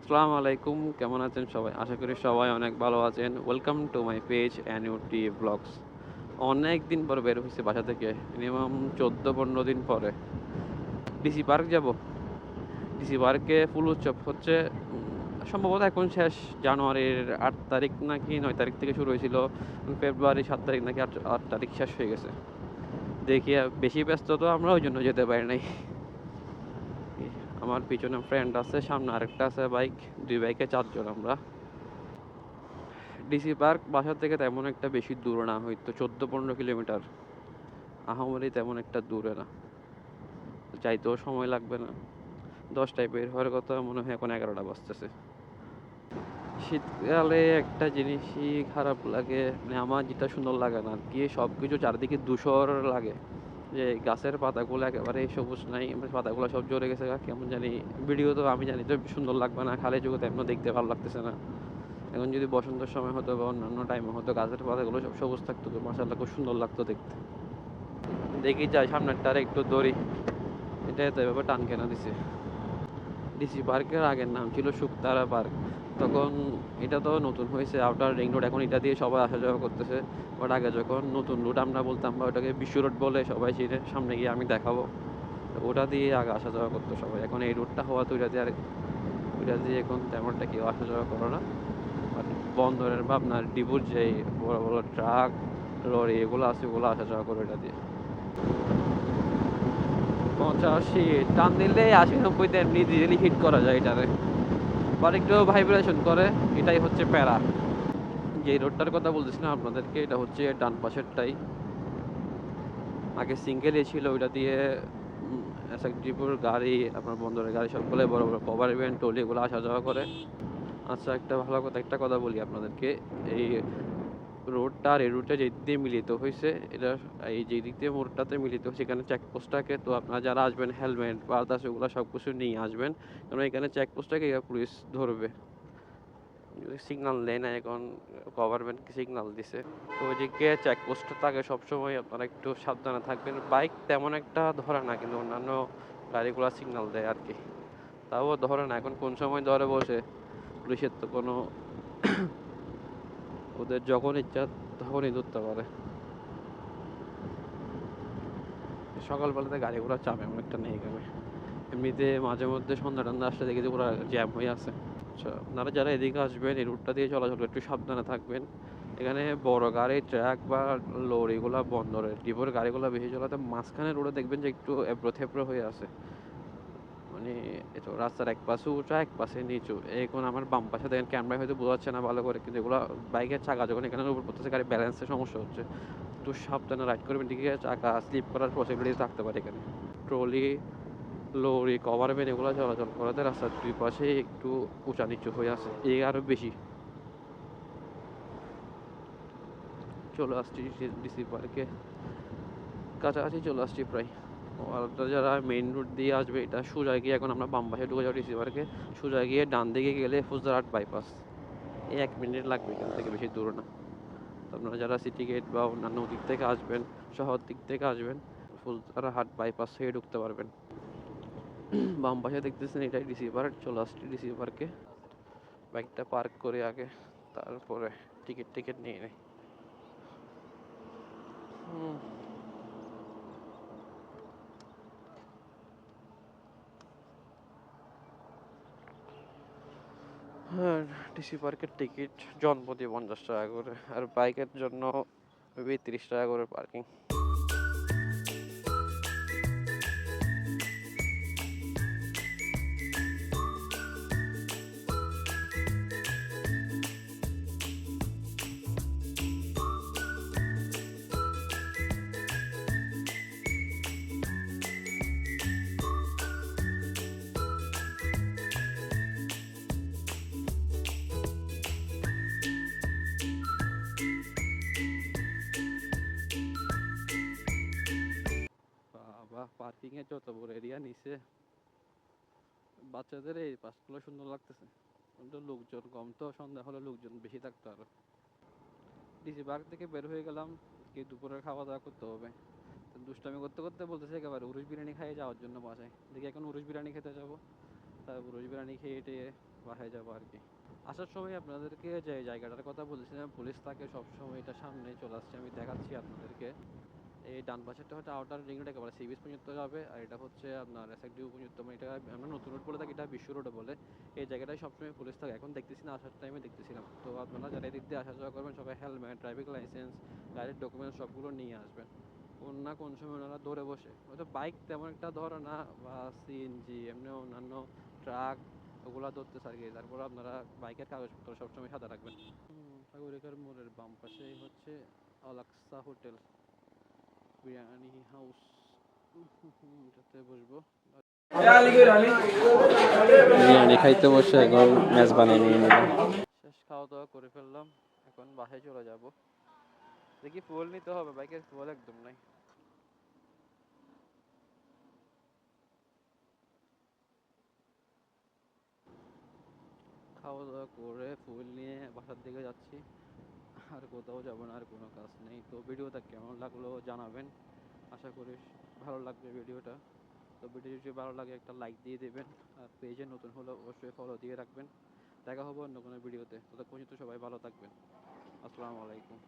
আসসালামু আলাইকুম, কেমন আছেন সবাই? আশা করি সবাই অনেক ভালো আছেন। ওয়েলকাম টু মাই পেজ অ্যানুটি ব্লগস। অনেক দিন পর বের হইছি বাসা থেকে। মিনিমাম 14-15 দিন পরে। ডিসি পার্ক যাব। ডিসি পার্কে ফুল উৎসব হচ্ছে সম্ভবত এখন শেষ। জানুয়ারির 8 তারিখ নাকি 9 তারিখ থেকে শুরু হয়েছিল। ফেব্রুয়ারি 7 তারিখ নাকি 8 তারিখ শেষ হয়ে গেছে। দেখি বেশি ব্যস্ত তো আমরা ওই জন্য যেতে পারি নাই। আমার পিছনে ফ্রেন্ড আছে, সামনে আরেকটা আছে বাইক। 2 বাইকে 4 জন আমরা। ডিসি পার্ক বাসা থেকে তেমন একটা বেশি দূরে না, হয়তো 14-15 কিলোমিটার। আহামরি তেমন একটা দূরে না, যাইতেও সময় লাগবে না। 10টায় বের হওয়ার কথা, মনে হয় এখন 11টা বাজতেছে। শীতকালে একটা জিনিসই খারাপ লাগে, মানে আমার যেটা সুন্দর লাগে না আর কি, সব কিছু চারিদিকে ধূসর লাগে। যে গাছের পাতাগুলো একেবারে সবুজ নাই, মানে পাতাগুলো সব ঝরে গেছে কেমন জানি। ভিডিও তো আমি জানি তো সুন্দর লাগবে না, খালি চোখে তেমন দেখতে ভালো লাগতেছে না। এখন যদি বসন্তের সময় হতো বা অন্যান্য টাইমে হতো, গাছের পাতাগুলো সব সবুজ থাকতো, তো মাশাআল্লাহ খুব সুন্দর লাগতো দেখতে। দেখি যাই সামনেরটা আর একটু দৌড়ি। এটা তো এভাবে টান কেনা দিছে। ডিসি পার্কের আগের নাম ছিল শুকতারা পার্ক। তখন এটা তো নতুন হয়েছে, আউটার রিং রোড, এখন এটা দিয়ে সবাই আসা যাওয়া করতেছে। বাট আগে যখন নতুন রুট আমরা বলতাম, বা ওটাকে বিশ্ব রোড বলে সবাই চিনে, সামনে গিয়ে আমি দেখাবো। তো ওটা দিয়ে আগে আসা যাওয়া করতো সবাই। এখন এই রুটটা হওয়া তো ওইটা দিয়ে এখন তেমনটা কেউ আসা যাওয়া করে না। বাট বন্দরের বা আপনার ডিপুর যে বড় বড় ট্রাক, লরি এগুলো আছে, ওগুলো আসা যাওয়া করে এটা দিয়ে। 85 টান দিলে 80-90 এমনি ইজিলি হিট করা যায় এটারে। আবার একটু ভাইব্রেশন করে, এটাই হচ্ছে প্যারা। যে রোডটার কথা বলতেছিলাম আপনাদেরকে, এটা হচ্ছে ডান পাশেরটাই। আগে সিঙ্গেল ছিল, ওইটা দিয়ে ডিপুর গাড়ি, আপনার বন্দরের গাড়ি সবগুলো বড় বড় কভার ইভেন্ট টলি এগুলো আসা যাওয়া করে। আচ্ছা, একটা কথা বলি আপনাদেরকে। এই রোডটা আর এই রুটটা যে দিক দিয়ে মিলিত হয়েছে, এটা এই যে দিক দিয়ে মোড়টাতে মিলিত হয়েছে, এখানে চেকপোস্ট থাকে। তো আপনারা যারা আসবেন হেলমেট বাতাস ওগুলো সব কিছু নিয়ে আসবেন, কারণ এখানে চেকপোস্টটাকে পুলিশ ধরবে যদি সিগন্যাল দেয় না। এখন গভর্নমেন্ট সিগন্যাল দিছে, তো ওইদিকে চেকপোস্টটা থাকে সবসময়। আপনারা একটু সাবধানে থাকবেন। বাইক তেমন একটা ধরে না, কিন্তু অন্যান্য গাড়িগুলো সিগন্যাল দেয় আর কি। তাও ধরে না, এখন কোন সময় ধরে বসে পুলিশের তো কোনো ওদের যখন ইচ্ছা তখনই ধরতে পারে। সকালবেলাতে গাড়িগুলো চাপ এমন একটা নেই এখানে। এমনিতে মাঝে মধ্যে সন্ধ্যা টন্ধা আসলে দেখি যে পুরো জ্যাম হয়ে আছে। আচ্ছা, আপনারা যারা এদিকে আসবেন এই রুটটা দিয়ে চলাচল একটু সাবধানে থাকবেন। এখানে বড় গাড়ি, ট্রাক বা লরিগুলা বন্দরের ডিপোর গাড়িগুলো বেশি চলাতে মাঝখানে রোডে দেখবেন যে একটু এবড়ো থেবড়ো হয়ে আছে। মানে এতো রাস্তার এক পাশে উঁচা, এক পাশে নিচু। এখন আমার বাম পাশে দেখেন, ক্যামেরায় হয়তো বোঝা যাচ্ছে না ভালো করে, কিন্তু এগুলো বাইকের চাকা যখন এখানে উপর পড়তেছে, গাড়ির ব্যালেন্সের সমস্যা হচ্ছে। একটু সাবধানে রাইড করবেন, দিকে চাকা স্লিপ করার পসিবিলিটি থাকতে পারে এখানে। ট্রলি, লরি, কভার ভ্যান এগুলো চলাচল করাতে রাস্তার দুই পাশে একটু উঁচা নিচু হয়ে আছে, এই আরো বেশি। চলে আসছি ডিসি পার্কে কাছাকাছি, চলে আসছি প্রায়। আর যারা মেইন রোড দিয়ে আসবে, এটা সোজা গিয়ে, এখন আমরা বাম পাশে ঢুকে যাবো ডিসি পার্কে। সোজা গিয়ে ডান দিকে গেলে ফুজলাহাট বাইপাস। এই 1 মিনিট লাগবে এখান থেকে, বেশি দূর না। তো আপনারা যারা সিটি গেট বা অন্যান্য দিক থেকে আসবেন, শহর দিক থেকে আসবেন, ফুলসরাহাট বাইপাস থেকে ঢুকতে পারবেন। বাম পাশে দেখতেছেন, এটাই ডিসি পার্ক। চলে আসছি ডিসি পার্কে। বাইকটা পার্ক করে আগে, তারপরে টিকিট টিকিট নিয়ে নেই। হ্যাঁ, ডিসি পার্কের টিকিট জনপ্রতি 50 টাকা করে, আর বাইকের জন্য 30 টাকা করে পার্কিং। বাবা, পার্কিং এ যত বড় এরিয়া নিছে। বাচ্চাদের এই পার্কগুলো সুন্দর লাগতেছে, কিন্তু লোকজন কম, তো সন্ধ্যা হলে লোকজন বেশি থাকতো আরো। ডিসি পার্ক থেকে বের হয়ে গেলাম, কি দুপুরের খাওয়া দাওয়া করতে হবে। তো দুষ্টামি করতে করতে বলতেছে একেবারে উরুষ বিরিয়ানি খাইয়ে যাওয়ার জন্য বাসায়। দেখি এখন উরুষ বিরিয়ানি খেতে যাবো। তারপর উরুষ বিরিয়ানি খেয়ে টেয়ে বাসায় যাবো আর কি। আসার সময় আপনাদেরকে যে জায়গাটার কথা বলছিলাম পুলিশ থাকে সবসময়, এটা সামনে চলে আসছে, আমি দেখাচ্ছি আপনাদেরকে। এই ডান পাশেরটা হচ্ছে আউটার রিং রোড, একেবারে সি বিচ পর্যন্ত যাবে, আর এটা হচ্ছে আপনার এসএকডিউ পর্যন্ত, মানে এটা আমরা নতুন রোড বলে থাকি, এটা বিশ্ব রোডও বলে। এই জায়গাটায় সবসময় পুলিশ থাকে, এখন দেখতেছি না, আসার টাইমে দেখতেছিলাম। তো আপনারা যারা এদিক দিয়ে আসা যাওয়া করবেন সবাই হেলমেট, ড্রাইভিং লাইসেন্স, গাড়ির ডকুমেন্টস সবগুলো নিয়ে আসবেন। কোন না কোন সময় ওনারা ধরে বসে, হয়তো বাইক তেমন একটা ধরে না, বা সিএনজি এমনি অন্যান্য ট্রাক ওগুলা ধরতেছে আর কি। তারপর আপনারা বাইকের কাগজপত্র সবসময় সাথে রাখবেন। সাগরিকার মোড়ের বাম পাশেই হচ্ছে আলাক্সা হোটেল, বিরিয়ানি হাউস। এটাতে বসবো, বিরিয়ানি খাইতে বসে এখন ম্যাচ বানিয়ে নিয়ে নিলাম। শেষ খাওয়া দাওয়া করে ফেললাম, এখন বাসায় চলে যাব। দেখি ফুয়েল নিতে হবে, বাইকের ফুয়েল একদম নাই। খাওয়া দাওয়া করে ফুয়েল নিয়ে বাসার দিকে যাচ্ছি, আর কোথাও যাব না, আর কোনো কাজ নেই। তো ভিডিওটা কেমন লাগলো জানাবেন, আশা করি ভালো লাগবে ভিডিওটা। তো ভিডিও যদি ভালো লাগে একটা লাইক দিয়ে দেবেন, আর পেজে নতুন হলে অবশ্যই ফলো দিয়ে রাখবেন। দেখা হবে অন্য কোনো ভিডিওতে, ততক্ষণ পর্যন্ত সবাই ভালো থাকবেন। আসসালামু আলাইকুম।